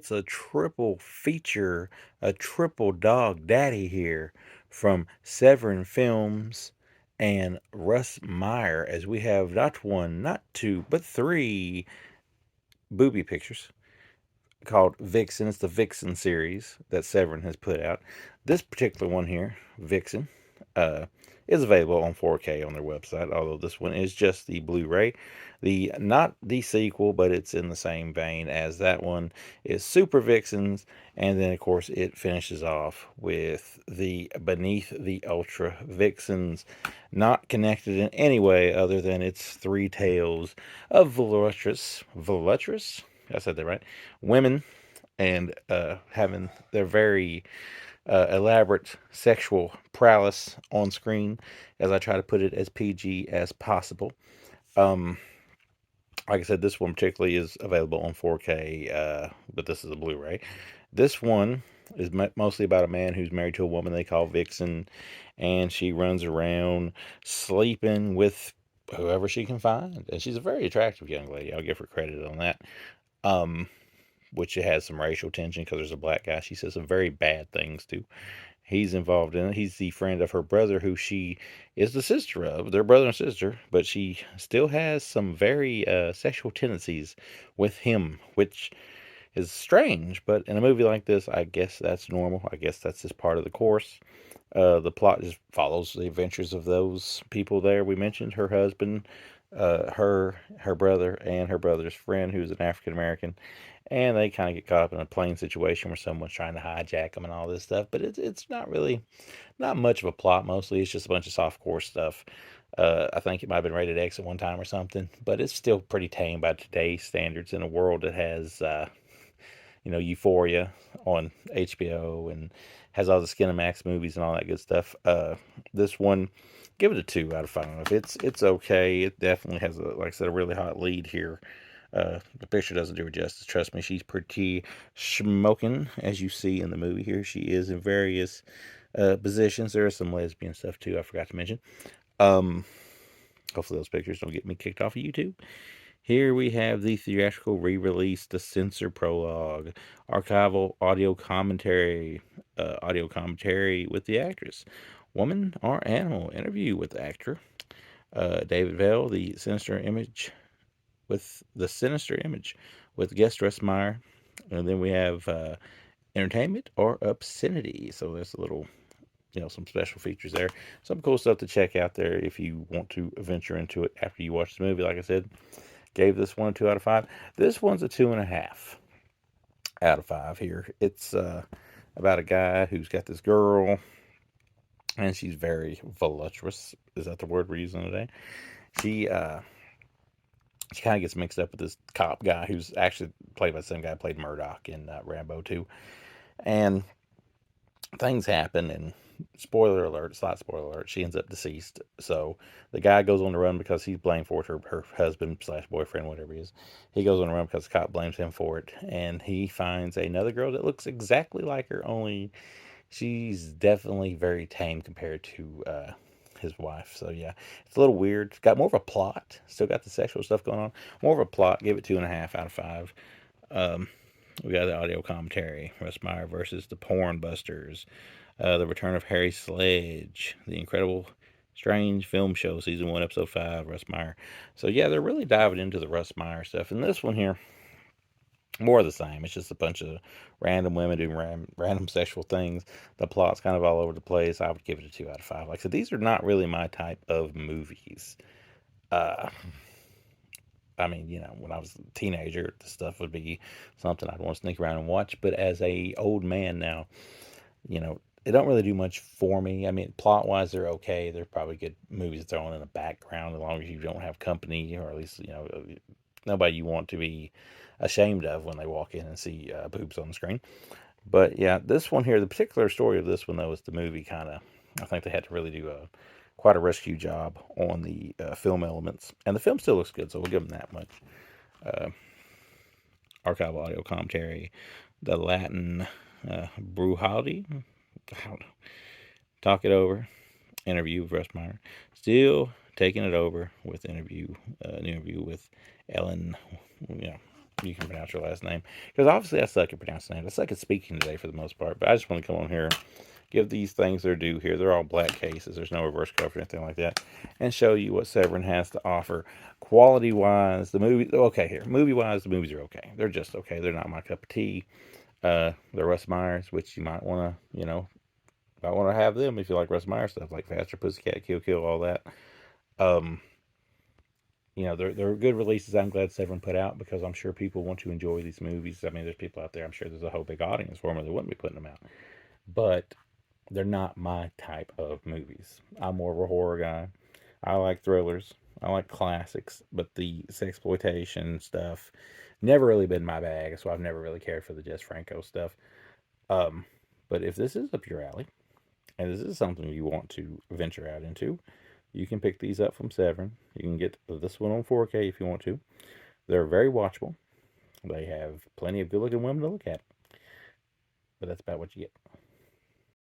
it's a triple feature, a triple dog daddy here from Severin Films and Russ Meyer, as we have not one, not two, but three booby pictures called Vixen. It's the Vixen series that Severin has put out. This particular one here, Vixen, uh, is available on 4K on their website, although this one is just the Blu-ray. The not the sequel, but it's in the same vein as that one is Super Vixens, and then of course it finishes off with the Beneath the Ultra Vixens, not connected in any way other than its three tales of voluptuous, I said that right, women, and having their very elaborate sexual prowess on screen, as I try to put it as PG as possible. Um, like I said, this one particularly is available on 4K, but this is a Blu-ray. This one is mostly about a man who's married to a woman they call Vixen, and she runs around sleeping with whoever she can find. And she's a very attractive young lady. I'll give her credit on that. Um, which has some racial tension because there's a black guy she says some very bad things to. He's involved in it. He's the friend of her brother, who she is the sister of. They're brother and sister, but she still has some very sexual tendencies with him, which is strange. But in a movie like this, I guess that's normal. I guess that's just part of the course. The plot just follows the adventures of those people there. We mentioned her husband, her brother, and her brother's friend, who's an African American, and they kind of get caught up in a plane situation where someone's trying to hijack them and all this stuff. But it's not really not much of a plot. Mostly, it's just a bunch of softcore stuff. I think it might have been rated X at one time or something, but it's still pretty tame by today's standards in a world that has Euphoria on HBO and has all the Skinamax movies and all that good stuff. This one, give it a 2 out of 5. It's okay. It definitely has like I said, a really hot lead here. The picture doesn't do her justice. Trust me, she's pretty smoking, as you see in the movie here. She is in various positions. There is some lesbian stuff too. I forgot to mention. Um, Hopefully those pictures don't get me kicked off of YouTube. Here we have the theatrical re-release, the censor prologue, archival audio commentary with the actress, woman or animal, interview with the actor, David Vale, the sinister image, with guest Russ Meyer, and then we have entertainment or obscenity. So there's a little some special features there. Some cool stuff to check out there if you want to venture into it after you watch the movie. Like I said, gave this one a 2 out of 5. This one's a 2.5 out of 5 here. It's about a guy who's got this girl, and she's very voluptuous. Is that the word we're using today? She she kind of gets mixed up with this cop guy who's actually played by the same guy who played Murdoch in Rambo 2. And things happen, and spoiler alert, slight spoiler alert, she ends up deceased. So the guy goes on the run because he's blamed for it, her husband slash boyfriend, whatever he is. He goes on the run because the cop blames him for it, and he finds another girl that looks exactly like her, only she's definitely very tame compared to his wife. So yeah, it's a little weird. Got more of a plot. Still got the sexual stuff going on. More of a plot. Give it 2.5 out of 5. Um, we got the audio commentary. Russ Meyer versus the Porn Busters. The Return of Harry Sledge. The Incredible Strange Film Show, Season 1, Episode 5, Russ Meyer. So yeah, they're really diving into the Russ Meyer stuff. And this one here, more of the same. It's just a bunch of random women doing random sexual things. The plot's kind of all over the place. I would give it a 2 out of 5. Like I said, these are not really my type of movies. Uh, I mean, when I was a teenager, the stuff would be something I'd want to sneak around and watch. But as a old man now, they don't really do much for me. I mean, plot wise, they're okay. They're probably good movies thrown in the background as long as you don't have company, or at least nobody you want to be ashamed of when they walk in and see boobs on the screen. But yeah, this one here, the particular story of this one though, is the movie kind of. I think they had to really do quite a rescue job on the film elements, and the film still looks good, so we'll give them that much. Uh, Archival audio commentary, the Latin brutality. I don't know. Talk it over. Interview with Russ Meyer. Still taking it over with an interview with Ellen. you can pronounce your last name. Because obviously I suck at pronouncing names. I suck at speaking today for the most part. But I just want to come on here, give these things their due here. They're all black cases. There's no reverse cover or anything like that. And show you what Severin has to offer. Quality-wise, the movie... Okay, here. Movie-wise, the movies are okay. They're just okay. They're not my cup of tea. The Russ Myers, which you might want to, might want to have them if you like Russ Meyer stuff, like Faster Pussycat, Kill Kill, all that. Um, they're good releases. I'm glad Severin put out because I'm sure people want to enjoy these movies. I mean, there's people out there. I'm sure there's a whole big audience for them, or they wouldn't be putting them out. But they're not my type of movies. I'm more of a horror guy. I like thrillers. I like classics, but the sexploitation stuff never really been my bag, so I've never really cared for the Jess Franco stuff. Um, but if this is up your alley, and this is something you want to venture out into, you can pick these up from Severin. You can get this one on 4K if you want to. They're very watchable. They have plenty of good looking women to look at. But that's about what you get.